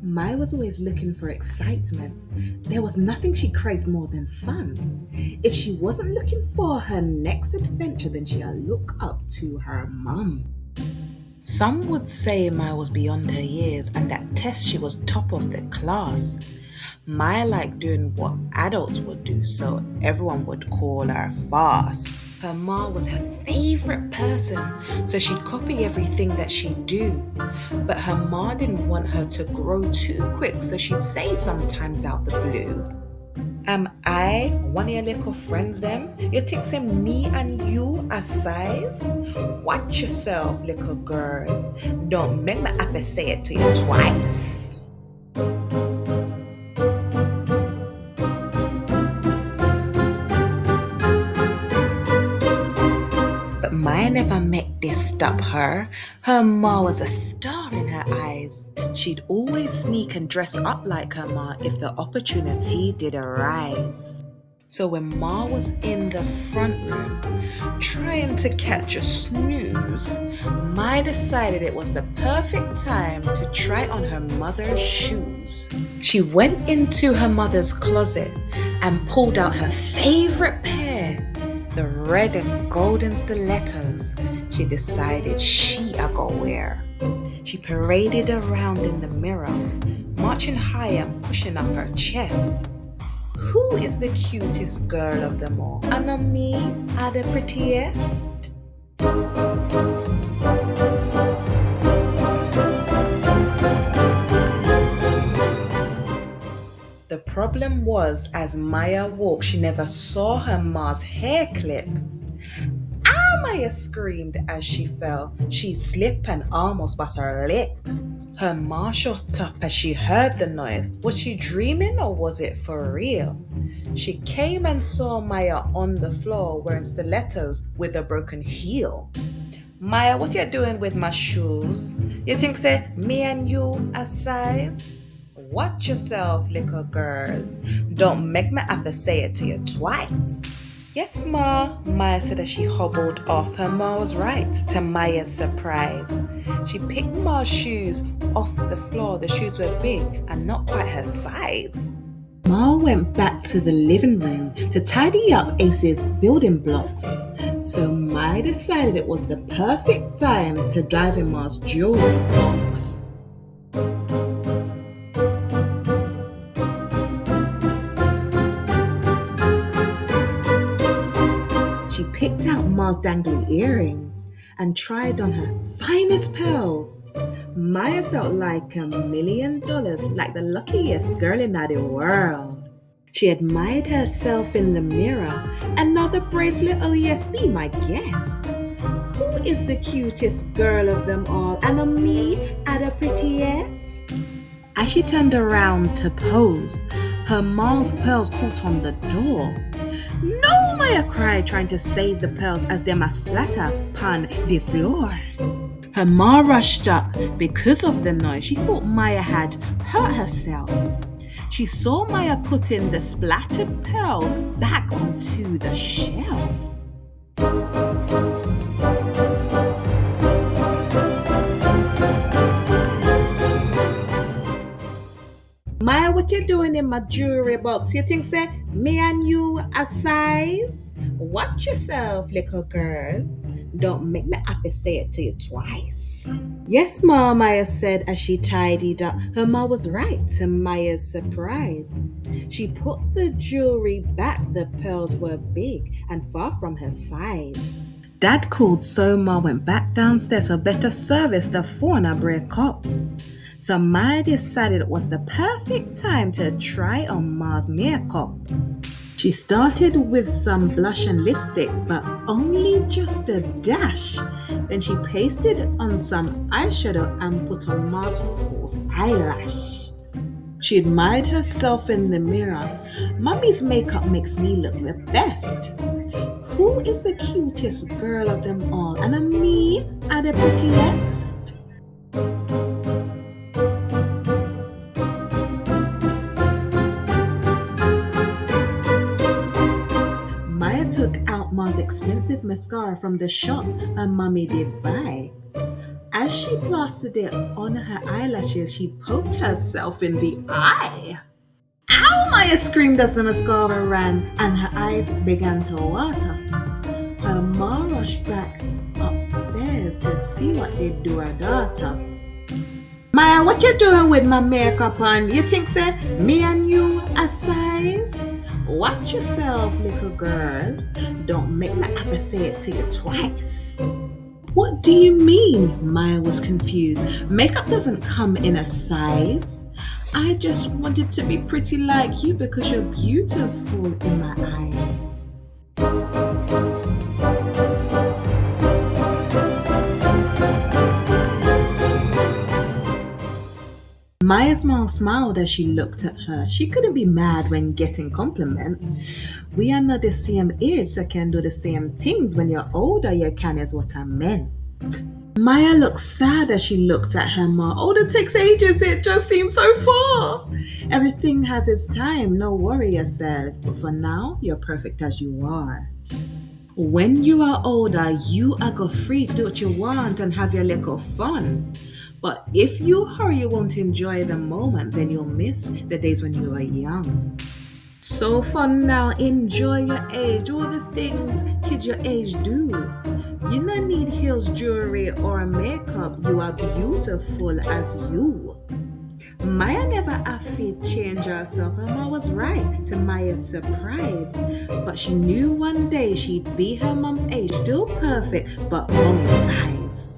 Maya was always looking for excitement. There was nothing she craved more than fun. If she wasn't looking for her next adventure, then she'd look up to her mum. Some would say Maya was beyond her years and that test she was top of the class. Maya liked doing what adults would do, so everyone would call her fast. Her ma was her favorite person, so she'd copy everything that she'd do. But her ma didn't want her to grow too quick, so she'd say sometimes out the blue, am I one of your little friends them? You think say me and you are size? Watch yourself, little girl. Don't make me have to say it to you twice. But Maya never make this stop her. Her ma was a star in her eyes. She'd always sneak and dress up like her ma if the opportunity did arise. So when Ma was in the front room trying to catch a snooze, Maya decided it was the perfect time to try on her mother's shoes. She went into her mother's closet and pulled out her favorite pair, the red and golden stilettos she decided she go wear. She paraded around in the mirror, marching high and pushing up her chest. Who is the cutest girl of them all? And on me are the prettiest. The problem was, as Maya walked, she never saw her ma's hair clip. Ah, Maya screamed as she fell. She slipped and almost bust her lip. Her ma shut up as she heard the noise. Was she dreaming or was it for real? She came and saw Maya on the floor wearing stilettos with a broken heel. Maya, what you doing with my shoes? You think say me and you are size? Watch yourself, little girl. Don't make me have to say it to you twice. Yes, Ma, Maya said as she hobbled off. Her ma was right, to Maya's surprise. She picked Ma's shoes off the floor. The shoes were big and not quite her size. Ma went back to the living room to tidy up Ace's building blocks. So Maya decided it was the perfect time to dive in Ma's jewelry box. She picked out Ma's dangly earrings and tried on her finest pearls. Maya felt like $1 million, like the luckiest girl in the world. She admired herself in the mirror. Another bracelet, oh yes, be my guest. Who is the cutest girl of them all? And on me are the prettiest? As she turned around to pose, her ma's pearls caught on the door. No, Maya cried, trying to save the pearls as they must splatter upon the floor. Her ma rushed up because of the noise. She thought Maya had hurt herself. She saw Maya putting the splattered pearls back onto the shelf. Maya, what you doing in my jewelry box? You think say me and you are size? Watch yourself, little girl. Don't make me have to say it to you twice. Yes, Ma, Maya said as she tidied up. Her ma was right, to Maya's surprise. She put the jewelry back. The pearls were big and far from her size. Dad called, so Ma went back downstairs for better service. The phone break up. So Maya decided it was the perfect time to try on Ma's makeup. She started with some blush and lipstick, but only just a dash. Then she pasted on some eyeshadow and put on Ma's false eyelash. She admired herself in the mirror. Mummy's makeup makes me look the best. Who is the cutest girl of them all? And me are the prettiest? Maya took out Ma's expensive mascara from the shop her mummy did buy. As As she plastered it on her eyelashes, she poked herself in the eye. Ow! Maya screamed as the mascara ran and her eyes began to water. Her ma rushed back upstairs to see what they'd do her daughter. Maya, what you doing with my makeup on? You think, say, me and you a size? Watch yourself, little girl. Don't make me have to say it to you twice. What do you mean? Maya was confused. Makeup doesn't come in a size. I just wanted to be pretty like you because you're beautiful in my eyes. Maya's mom smiled as she looked at her. She couldn't be mad when getting compliments. We are not the same age, so can do the same things. When you're older, you can, is what I meant. Maya looked sad as she looked at her mom. Oh, it takes ages. It just seems so far. Everything has its time. No worry yourself. But for now, you're perfect as you are. When you are older, you are go free to do what you want and have your little fun. But if you hurry, you won't enjoy the moment, then you'll miss the days when you were young. So for now, enjoy your age. Do all the things kids your age do. You don't need heels, jewelry, or makeup. You are beautiful as you. Maya never have to change herself. Her mom was right, to Maya's surprise. But she knew one day she'd be her mom's age, still perfect, but mommy's size.